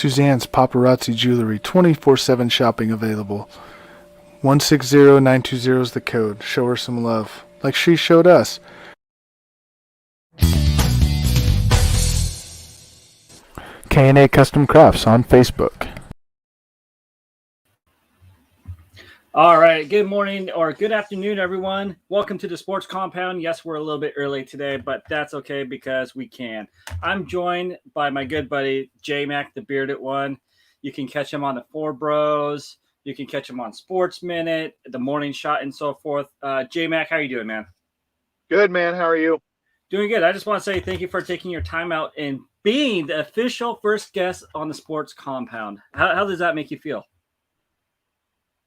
Suzanne's Paparazzi Jewelry, 24/7 shopping available. 160920 is the code. Show her some love, like she showed us. K&A Custom Crafts on Facebook. All right. Good morning or good afternoon, everyone. Welcome to the Sports Compound. Yes, we're a little bit early today, but that's okay because we can. I'm joined by my good buddy, J-Mac, the bearded one. You can catch him on the Four Bros. You can catch him on Sports Minute, the Morning Shot, and so forth. J-Mac, how are you doing, man? Good, man. How are you? Doing good. I just want to say thank you for taking your time out and being the official first guest on the Sports Compound. How does that make you feel?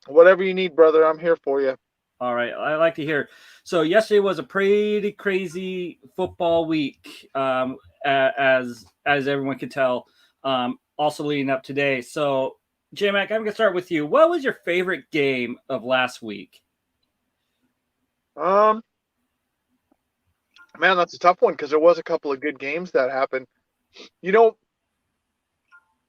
Whatever you need, brother. I'm here for you. All right. I like to hear. So yesterday was a pretty crazy football week, as everyone could tell, also leading up today. So, J-Mac, I'm going to start with you. What was your favorite game of last week? Man, that's a tough one because there was a couple of good games that happened. You know,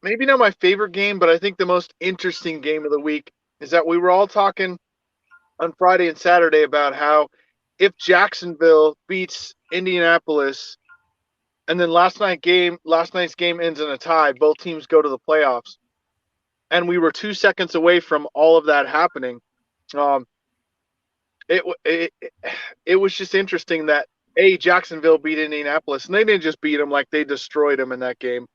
maybe not my favorite game, but I think the most interesting game of the week is that we were all talking on Friday and Saturday about how if Jacksonville beats Indianapolis and then last night's game ends in a tie, both teams go to the playoffs. And we were 2 seconds away from all of that happening. It was just interesting that Jacksonville beat Indianapolis, and they didn't just beat them, like they destroyed them in that game.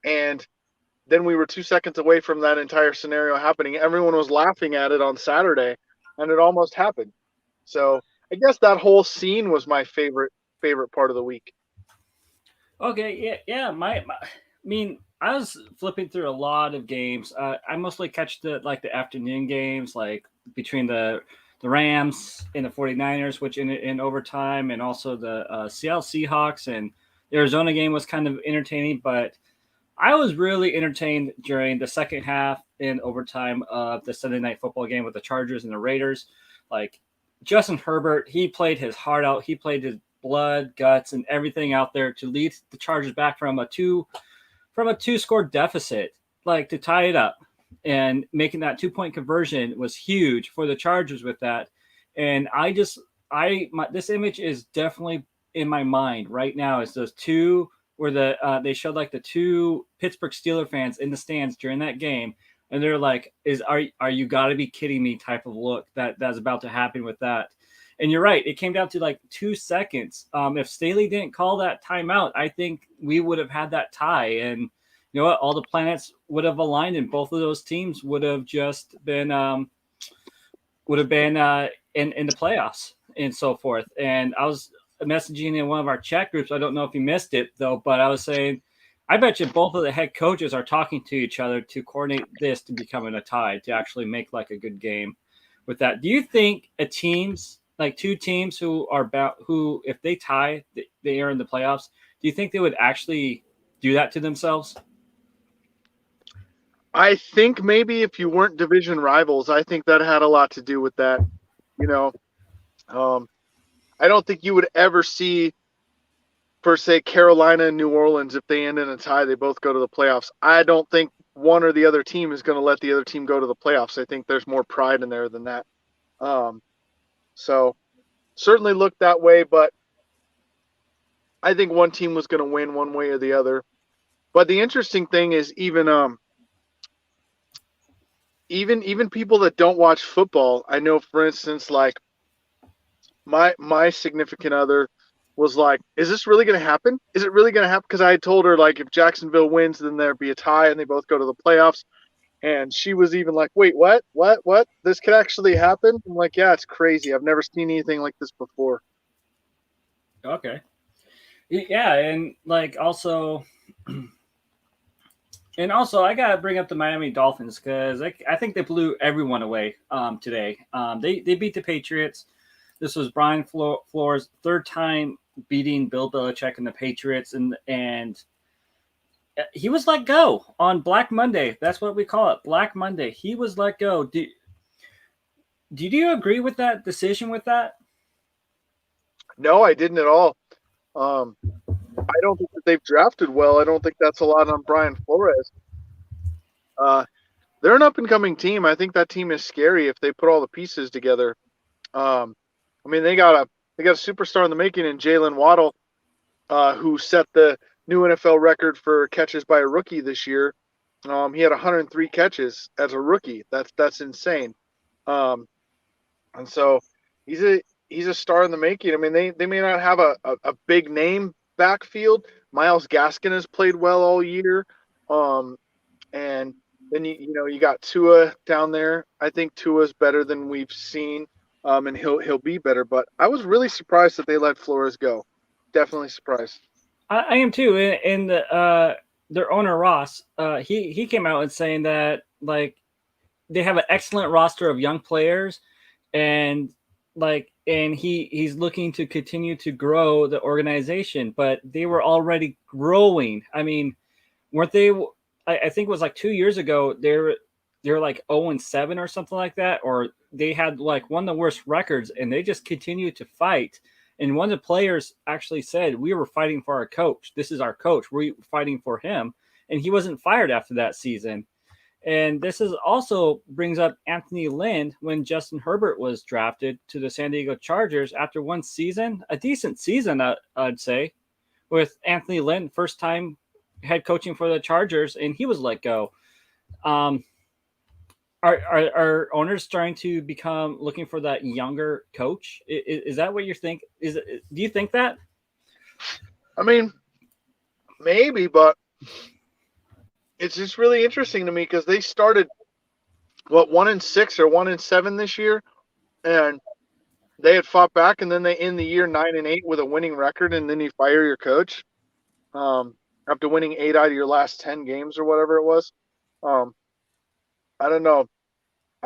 And then we were 2 seconds away from that entire scenario happening. Everyone was laughing at it on Saturday, and it almost happened. So I guess that whole scene was my favorite part of the week. Okay, yeah. I mean, I was flipping through a lot of games. I mostly catch the afternoon games, like between the Rams and the 49ers, which in overtime, and also the Seattle Seahawks and the Arizona game was kind of entertaining, but I was really entertained during the second half in overtime of the Sunday Night Football game with the Chargers and the Raiders. Like Justin Herbert, he played his heart out. He played his blood, guts, and everything out there to lead the Chargers back from a two-score deficit, like to tie it up. And making that 2-point conversion was huge for the Chargers with that. And this image is definitely in my mind right now. Is those two where they showed like the two Pittsburgh Steelers fans in the stands during that game, and they're like, "Are you got to be kidding me?" type of look that's about to happen with that. And you're right, it came down to like 2 seconds. If Staley didn't call that timeout, I think we would have had that tie, and you know what? All the planets would have aligned, and both of those teams would have just been in the playoffs and so forth. And I was messaging in one of our chat groups. I don't know if you missed it though, but I was saying, I bet you both of the head coaches are talking to each other to coordinate this to becoming a tie, to actually make like a good game with that. Do you think two teams who if they tie, they are in the playoffs? Do you think they would actually do that to themselves? I think maybe if you weren't division rivals, I think that had a lot to do with that. You know, I don't think you would ever see, per se, Carolina and New Orleans, if they end in a tie, they both go to the playoffs. I don't think one or the other team is going to let the other team go to the playoffs. I think there's more pride in there than that. So certainly looked that way, but I think one team was going to win one way or the other. But the interesting thing is even people that don't watch football, I know, for instance, like my significant other was like, is this really going to happen? Is it really going to happen? Because I had told her, like, if Jacksonville wins, then there'd be a tie and they both go to the playoffs. And she was even like, wait, what? This could actually happen? I'm like, yeah, it's crazy. I've never seen anything like this before. Okay. Yeah, and like also I got to bring up the Miami Dolphins because I think they blew everyone away today. They beat the Patriots. This was Brian Flores' third time beating Bill Belichick and the Patriots, and he was let go on Black Monday. That's what we call it, Black Monday. He was let go. Did you agree with that decision with that? No, I didn't at all. I don't think that they've drafted well. I don't think that's a lot on Brian Flores. They're an up and coming team. I think that team is scary if they put all the pieces together. I mean, they got a superstar in the making in Jalen Waddle, who set the new NFL record for catches by a rookie this year. He had 103 catches as a rookie. That's insane. And so he's a star in the making. I mean, they may not have a big name backfield. Myles Gaskin has played well all year. And then you got Tua down there. I think Tua's better than we've seen. And he'll be better. But I was really surprised that they let Flores go. Definitely surprised. I am too. And their owner Ross, he came out and saying that like they have an excellent roster of young players, and he's looking to continue to grow the organization. But they were already growing. I mean, weren't they? I think it was like 2 years ago. They're like 0-7 or something like that, or they had like one of the worst records, and they just continued to fight. And one of the players actually said, "We were fighting for our coach. This is our coach. We're fighting for him." And he wasn't fired after that season. And this is also brings up Anthony Lynn when Justin Herbert was drafted to the San Diego Chargers after one season, a decent season, I'd say, with Anthony Lynn, first time head coaching for the Chargers, and he was let go. Are owners starting to become looking for that younger coach? Is that what you think? Do you think that? I mean, maybe, but it's just really interesting to me because they started 1-6 or 1-7 this year, and they had fought back, and then they end the year 9-8 with a winning record, and then you fire your coach after winning 8 out of your last 10 games or whatever it was. I don't know.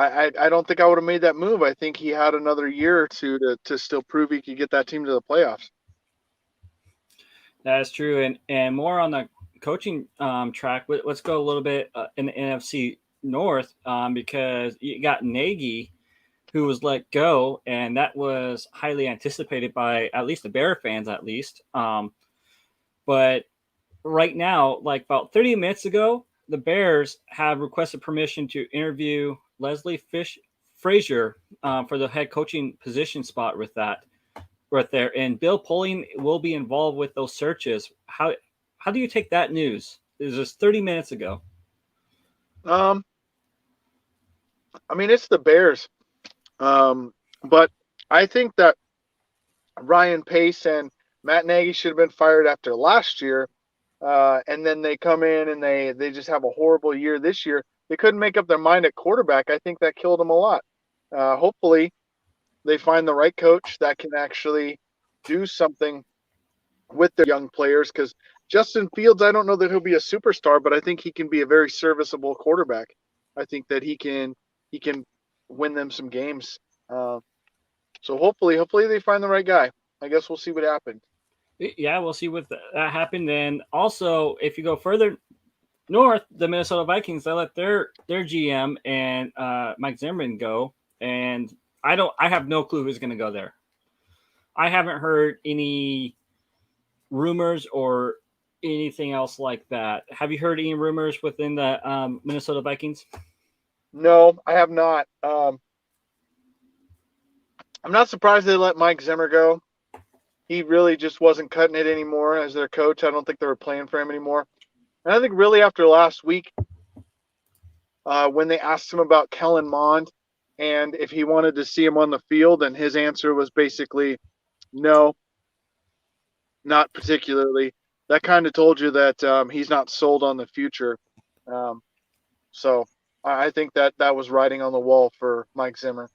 I don't think I would have made that move. I think he had another year or two to still prove he could get that team to the playoffs. That is true. And more on the coaching track, let's go a little bit in the NFC North because you got Nagy, who was let go, and that was highly anticipated by at least the Bear fans, at least. But right now, like about 30 minutes ago, the Bears have requested permission to interview Leslie Frazier for the head coaching position spot with that right there. And Bill Polian will be involved with those searches. How do you take that news? It was just 30 minutes ago. I mean, it's the Bears. But I think that Ryan Pace and Matt Nagy should have been fired after last year. And then they come in and they just have a horrible year this year. They couldn't make up their mind at quarterback. I think that killed them a lot. Hopefully they find the right coach that can actually do something with their young players, because Justin Fields, I don't know that he'll be a superstar, but I think he can be a very serviceable quarterback. I think that he can win them some games. So hopefully they find the right guy. I guess we'll see what happens. Yeah, we'll see what that happened. And also, if you go further north, the Minnesota Vikings, they let their GM and Mike Zimmerman go, and I have no clue who's going to go there. I haven't heard any rumors or anything else like that. Have you heard any rumors within the Minnesota Vikings? No, I have not. I'm not surprised they let Mike Zimmer go. He really just wasn't cutting it anymore as their coach. I don't think they were playing for him anymore. And I think really after last week, when they asked him about Kellen Mond and if he wanted to see him on the field, and his answer was basically no, not particularly, that kind of told you that he's not sold on the future. So I think that was writing on the wall for Mike Zimmer.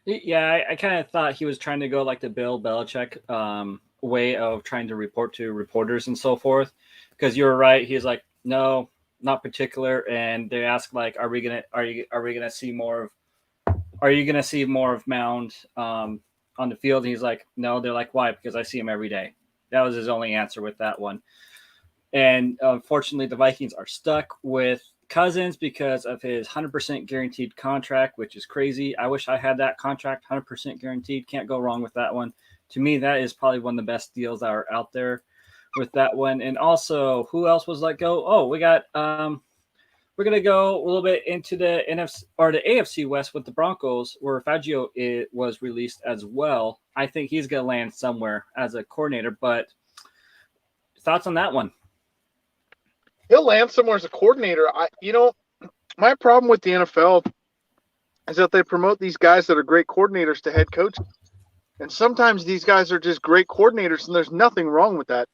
Yeah, I kind of thought he was trying to go like the Bill Belichick way of trying to report to reporters and so forth. Because you were right, he's like, no, not particular. And they ask like, are we gonna see more of Mound on the field? And he's like, no. They're like, why? Because I see him every day. That was his only answer with that one. And unfortunately, the Vikings are stuck with Cousins because of his 100% guaranteed contract, which is crazy. I wish I had that contract, 100% guaranteed. Can't go wrong with that one. To me, that is probably one of the best deals that are out there with that one. And also, who else was let go? Oh, we got we're gonna go a little bit into the NFC or the AFC West with the Broncos, where Fangio was released as well. I think he's gonna land somewhere as a coordinator. But thoughts on that one? He'll land somewhere as a coordinator. My problem with the NFL is that they promote these guys that are great coordinators to head coaches. And sometimes these guys are just great coordinators, and there's nothing wrong with that.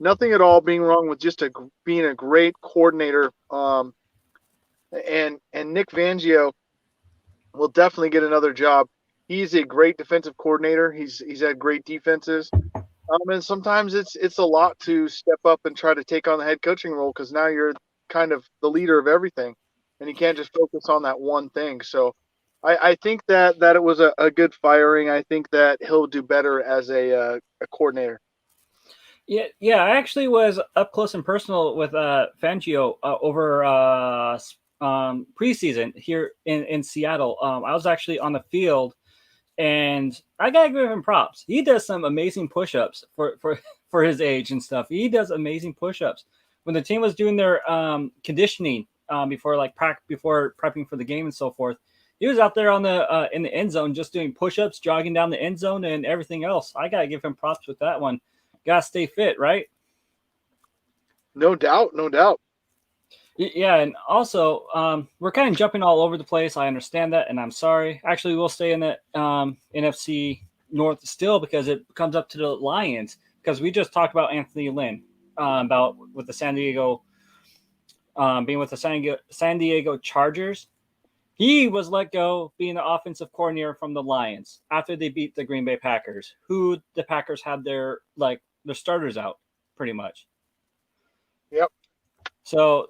Nothing at all being wrong with just being a great coordinator. And Nick Fangio will definitely get another job. He's a great defensive coordinator. He's had great defenses. And sometimes it's a lot to step up and try to take on the head coaching role because now you're kind of the leader of everything, and you can't just focus on that one thing. So I think that it was a good firing. I think that he'll do better as a coordinator. Yeah. I actually was up close and personal with Fangio over preseason here in Seattle. I was actually on the field, and I gotta give him props. He does some amazing push-ups for his age and stuff. He does amazing push-ups. When the team was doing their conditioning before prepping for the game and so forth, he was out there on the in the end zone just doing push-ups, jogging down the end zone, and everything else. I gotta give him props with that one. Gotta stay fit, right? No doubt, no doubt. Yeah, and also we're kind of jumping all over the place. I understand that, and I'm sorry. Actually, we'll stay in the NFC North still because it comes up to the Lions because we just talked about Anthony Lynn about with the San Diego being with the San Diego Chargers. He was let go being the offensive coordinator from the Lions after they beat the Green Bay Packers, who the Packers had their starters out pretty much. Yep. So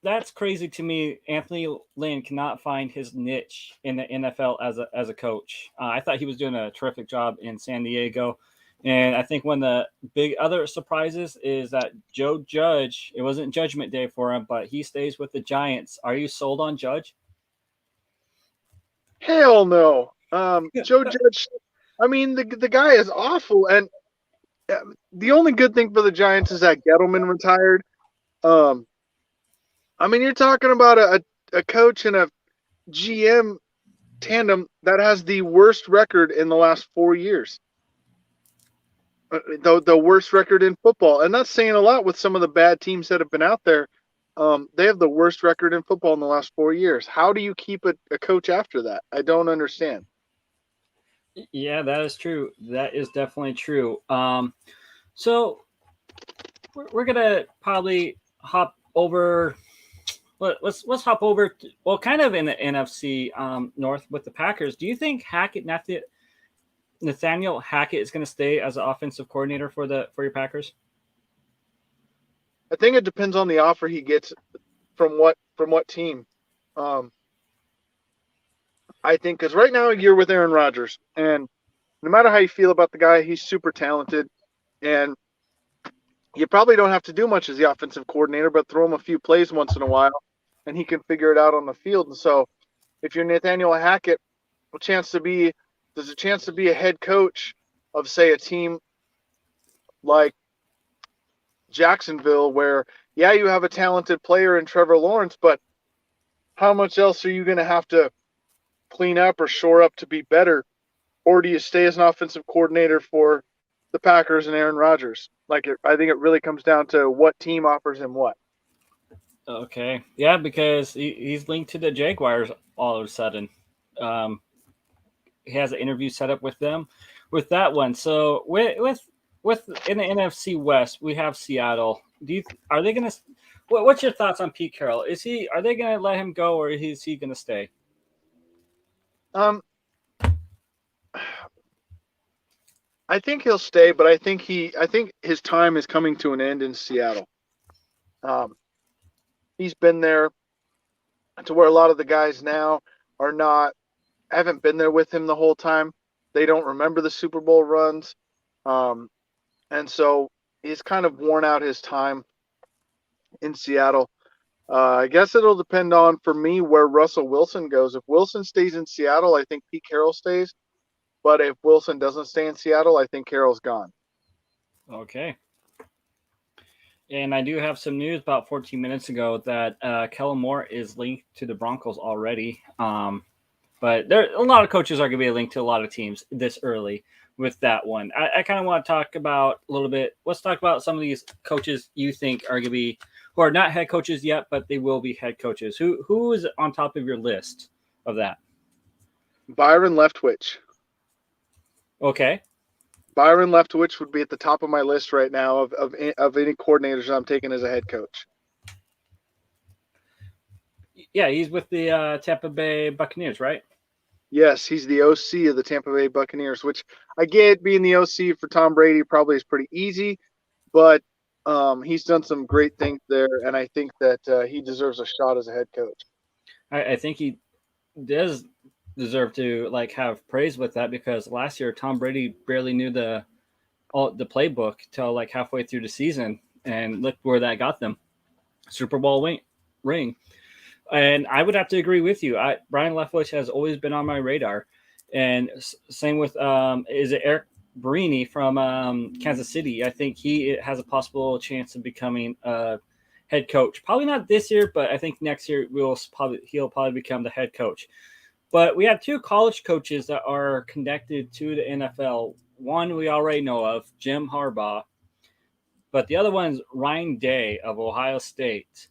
that's crazy to me. Anthony Lynn cannot find his niche in the NFL as a coach. I thought he was doing a terrific job in San Diego. And I think one of the big other surprises is that Joe Judge, it wasn't Judgment Day for him, but he stays with the Giants. Are you sold on Judge? Hell no. Joe Judge, I mean, the guy is awful. And the only good thing for the Giants is that Gettleman retired. I mean, you're talking about a coach and a GM tandem that has the worst record in the last 4 years. The worst record in football. And that's saying a lot with some of the bad teams that have been out there. They have the worst record in football in the last 4 years. How do you keep a coach after that? I don't understand. Yeah, that is true. That is definitely true. So we're gonna probably hop over. Let's hop over. Kind of in the NFC North with the Packers. Do you think Nathaniel Hackett is going to stay as an offensive coordinator for your Packers? I think it depends on the offer he gets from what team. I think because right now you're with Aaron Rodgers, and no matter how you feel about the guy, he's super talented, and you probably don't have to do much as the offensive coordinator, but throw him a few plays once in a while, and he can figure it out on the field. And so, if you're Nathaniel Hackett, there's a chance to be a head coach of, say, a team like Jacksonville, where you have a talented player in Trevor Lawrence, but how much else are you going to have to clean up or shore up to be better? Or do you stay as an offensive coordinator for the Packers and Aaron Rodgers? I think it really comes down to what team offers him what. Okay. Yeah, because he's linked to the Jaguars all of a sudden. He has an interview set up with them with that one. So with in the NFC West, we have Seattle. Are they going to? What's your thoughts on Pete Carroll? Are they going to let him go, or is he going to stay? I think he'll stay, but I think his time is coming to an end in Seattle. He's been there to where a lot of the guys now haven't been there with him the whole time. They don't remember the Super Bowl runs. And so he's kind of worn out his time in Seattle. I guess it'll depend on, for me, where Russell Wilson goes. If Wilson stays in Seattle, I think Pete Carroll stays. But if Wilson doesn't stay in Seattle, I think Carroll's gone. Okay. And I do have some news about 14 minutes ago that Kellen Moore is linked to the Broncos already. But there, a lot of coaches are going to be linked to a lot of teams this early with that one. I kind of want to talk about a little bit. Let's talk about some of these coaches you think are going to be, who are not head coaches yet, but they will be head coaches. Who is on top of your list of that? Byron Leftwich. Okay. Byron Leftwich would be at the top of my list right now of any coordinators I'm taking as a head coach. Yeah, he's with the Tampa Bay Buccaneers, right? Yes, he's the OC of the Tampa Bay Buccaneers, which I get being the OC for Tom Brady probably is pretty easy, but he's done some great things there, and I think that he deserves a shot as a head coach. I think he does deserve to like have praise with that because last year Tom Brady barely knew the playbook till like halfway through the season, and look where that got them. Super Bowl ring. And I would have to agree with you. Brian Leftwich has always been on my radar, and same with is it Eric Barini from Kansas City? I think he has a possible chance of becoming a head coach. Probably not this year, but I think next year he'll probably become the head coach. But we have two college coaches that are connected to the NFL. One we already know of, Jim Harbaugh, but the other one's Ryan Day of Ohio State.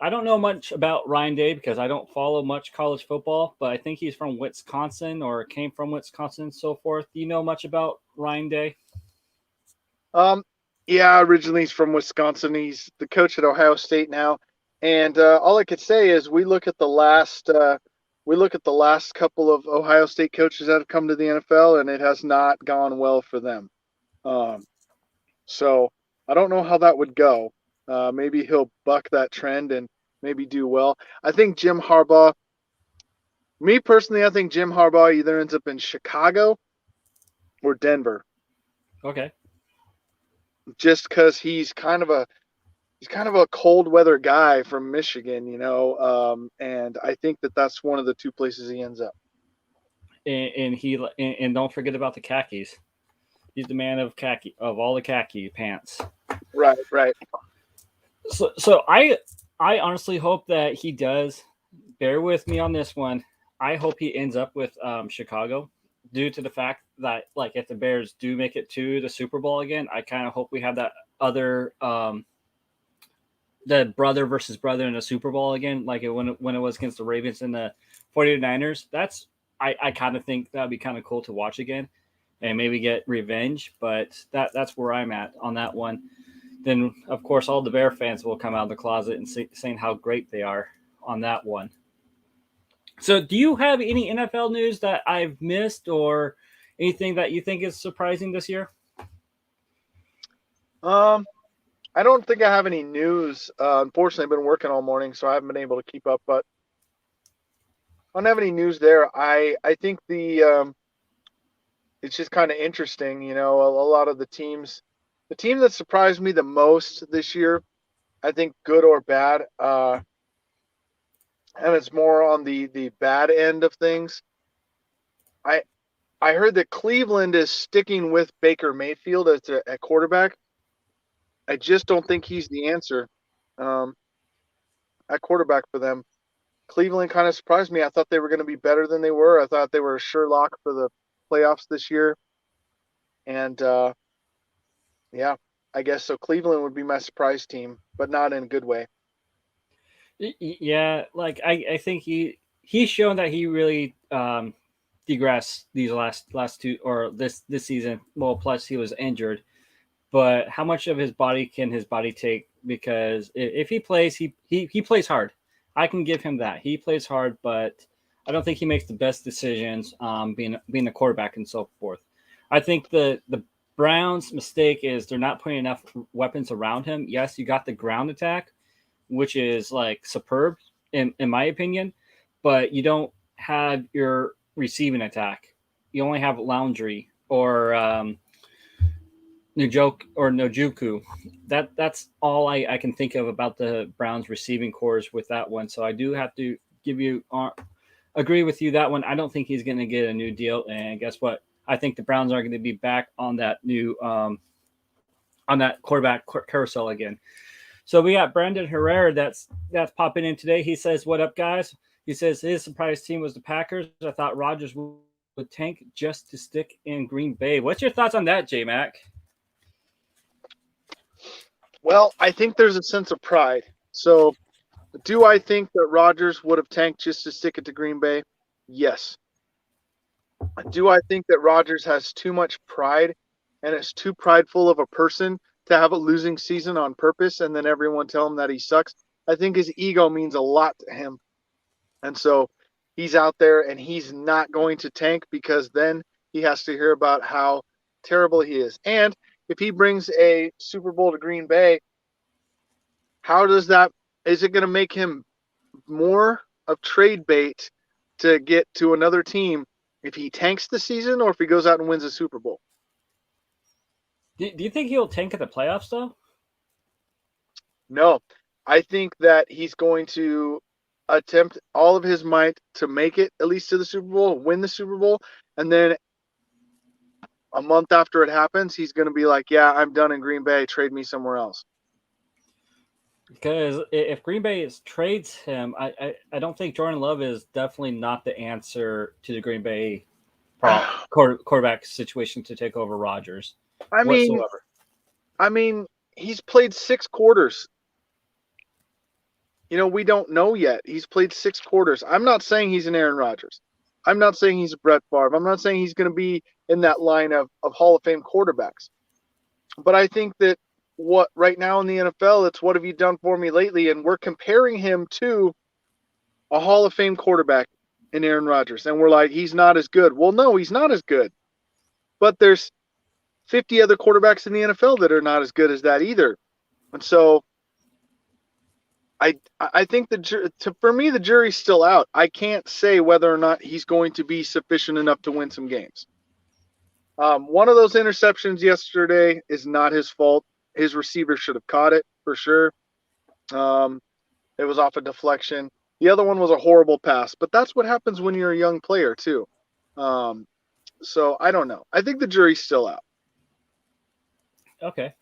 I don't know much about Ryan Day because I don't follow much college football, but I think he's from Wisconsin or came from Wisconsin and so forth. Do you know much about Ryan Day? Yeah, originally he's from Wisconsin. He's the coach at Ohio State now, and all I could say is we look at the last couple of Ohio State coaches that have come to the NFL, and it has not gone well for them. So I don't know how that would go. Maybe he'll buck that trend and maybe do well. I think Jim Harbaugh, me personally, I think Jim Harbaugh either ends up in Chicago or Denver. Okay. Just because he's kind of a cold weather guy from Michigan, and I think that's one of the two places he ends up. And don't forget about the khakis. He's the man of all the khaki pants. Right. So I honestly hope that he does. Bear with me on this one. I hope he ends up with Chicago, due to the fact that like if the Bears do make it to the Super Bowl again, I kind of hope we have that other the brother versus brother in the Super Bowl again, like when it was against the Ravens and the 49ers. That's I kind of think that'd be kind of cool to watch again and maybe get revenge, but that's where I'm at on that one. Then of course all the Bear fans will come out of the closet and saying how great they are on that one. So do you have any NFL news that I've missed or anything that you think is surprising this year? I don't think I have any news. Unfortunately, I've been working all morning, so I haven't been able to keep up. But I don't have any news there. I think it's just kind of interesting. A lot of the teams, the team that surprised me the most this year, I think good or bad, and it's more on the bad end of things. I heard that Cleveland is sticking with Baker Mayfield at quarterback. I just don't think he's the answer at quarterback for them. Cleveland kind of surprised me. I thought they were going to be better than they were. I thought they were a sure lock for the playoffs this year. And, yeah, I guess so. Cleveland would be my surprise team, but not in a good way. Yeah, like I think he's shown that he really digressed these last two or this season. Well, plus he was injured. But how much of his body can his body take? Because if he plays, he plays hard. I can give him that. He plays hard, but I don't think he makes the best decisions being the quarterback and so forth. I think the Browns' mistake is they're not putting enough weapons around him. Yes, you got the ground attack, which is like superb in my opinion, but you don't have your receiving attack. You only have Laundry or Nojuku. That's all I can think of about the Browns receiving cores with that one. So I do have to agree with you that one. I don't think he's going to get a new deal. And guess what? I think the Browns are going to be back on that new on that quarterback carousel again. So we got Brandon Herrera that's popping in today. He says, "What up, guys?" He says his surprise team was the Packers. I thought Rodgers would tank just to stick in Green Bay. What's your thoughts on that, J Mac? Well, I think there's a sense of pride. So, do I think that Rodgers would have tanked just to stick it to Green Bay? Yes. Do I think that Rodgers has too much pride and is too prideful of a person to have a losing season on purpose and then everyone tell him that he sucks? I think his ego means a lot to him. And so he's out there and he's not going to tank because then he has to hear about how terrible he is. And if he brings a Super Bowl to Green Bay, how does that, is it going to make him more of trade bait to get to another team if he tanks the season or if he goes out and wins a Super Bowl? Do you think he'll tank at the playoffs, though? No. I think that he's going to attempt all of his might to make it at least to the Super Bowl, win the Super Bowl, and then a month after it happens, he's going to be like, yeah, I'm done in Green Bay. Trade me somewhere else. Because if Green Bay trades him, I don't think Jordan Love is definitely not the answer to the Green Bay quarterback situation to take over Rodgers. I mean, he's played 6 quarters. You know, we don't know yet. He's played 6 quarters. I'm not saying he's an Aaron Rodgers. I'm not saying he's a Brett Favre. I'm not saying he's going to be in that line of Hall of Fame quarterbacks. But I think that what right now in the NFL, it's what have you done for me lately? And we're comparing him to a Hall of Fame quarterback in Aaron Rodgers. And we're like, he's not as good. Well, no, he's not as good. But there's 50 other quarterbacks in the NFL that are not as good as that either. And so I think for me, the jury's still out. I can't say whether or not he's going to be sufficient enough to win some games. One of those interceptions yesterday is not his fault. His receiver should have caught it for sure. It was off a deflection. The other one was a horrible pass, but that's what happens when you're a young player too. So I don't know. I think the jury's still out. Okay.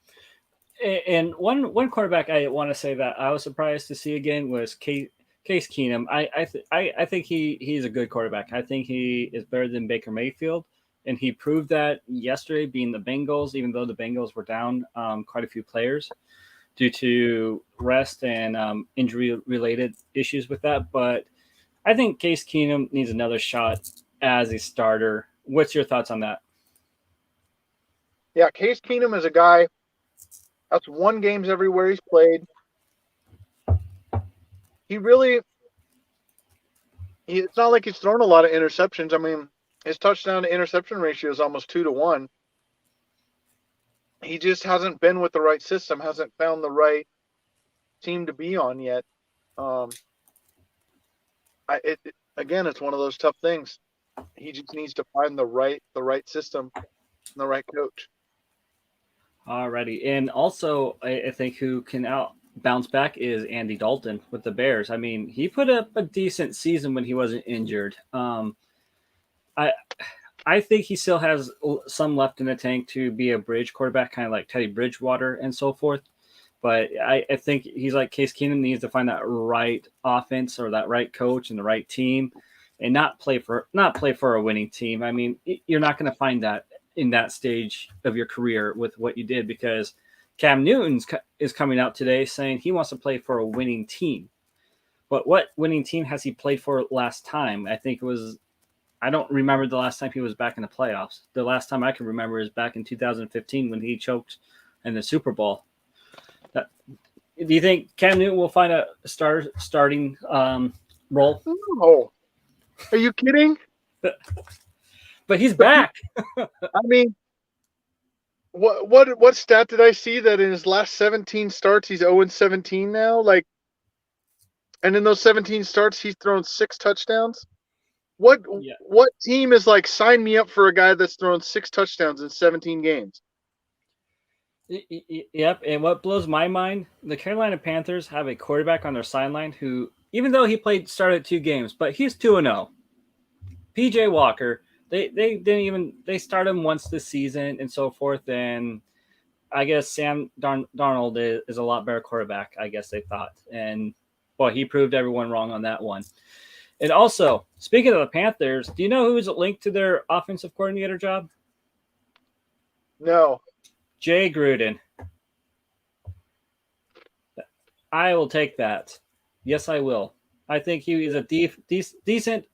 And one quarterback I want to say that I was surprised to see again was Case Keenum. I think he's a good quarterback. I think he is better than Baker Mayfield, and he proved that yesterday being the Bengals, even though the Bengals were down quite a few players due to rest and injury-related issues with that. But I think Case Keenum needs another shot as a starter. What's your thoughts on that? Yeah, Case Keenum is a guy that's won games everywhere he's played. It's not like he's thrown a lot of interceptions. I mean, his touchdown to interception ratio is almost 2-1. He just hasn't been with the right system, hasn't found the right team to be on yet. Again, it's one of those tough things. He just needs to find the right system and the right coach. Alrighty. And also, I think who can bounce back is Andy Dalton with the Bears. I mean, he put up a decent season when he wasn't injured. I think he still has some left in the tank to be a bridge quarterback, kind of like Teddy Bridgewater and so forth. But I think he's like Case Keenum, needs to find that right offense or that right coach and the right team, and not play for a winning team. I mean, you're not going to find that in that stage of your career with what you did, because Cam Newton is coming out today saying he wants to play for a winning team. But what winning team has he played for last time? I don't remember the last time he was back in the playoffs. The last time I can remember is back in 2015 when he choked in the Super Bowl. Do you think Cam Newton will find a starting role? No. Are you kidding? But he's back. I mean, what stat did I see that in his last 17 starts he's 0-17 now? And in those 17 starts he's thrown 6 touchdowns. What team is like, sign me up for a guy that's thrown 6 touchdowns in 17 games? Yep. And what blows my mind, the Carolina Panthers have a quarterback on their sideline who, even though he started 2 games, but he's 2-0. PJ Walker. They didn't even, they started him once this season and so forth. And I guess Sam Darnold is a lot better quarterback, I guess they thought. And, boy, he proved everyone wrong on that one. And also, speaking of the Panthers, do you know who is linked to their offensive coordinator job? No. Jay Gruden. I will take that. Yes, I will. I think he is a decent.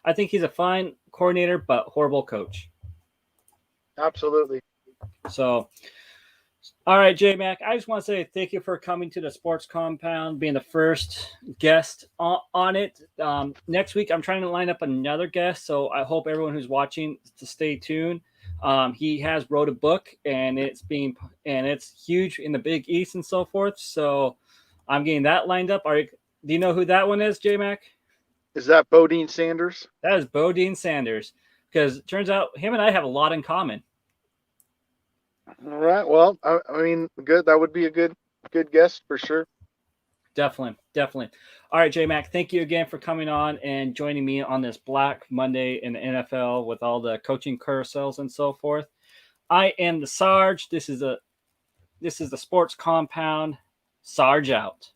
I think he's a fine coordinator, but horrible coach. Absolutely. So, all right, J Mac, I just want to say thank you for coming to the Sports Compound, being the first guest on it. Next week, I'm trying to line up another guest, so I hope everyone who's watching to stay tuned. He has wrote a book, and it's huge in the Big East and so forth. So I'm getting that lined up. Do you know who that one is, J Mac? Is that Bodine Sanders? That is Bodine Sanders, because it turns out him and I have a lot in common. All right. Well, I mean, good. That would be a good guest for sure. Definitely. All right, J Mac, thank you again for coming on and joining me on this Black Monday in the NFL with all the coaching carousels and so forth. I am the Sarge. This is the Sports Compound. Sarge out.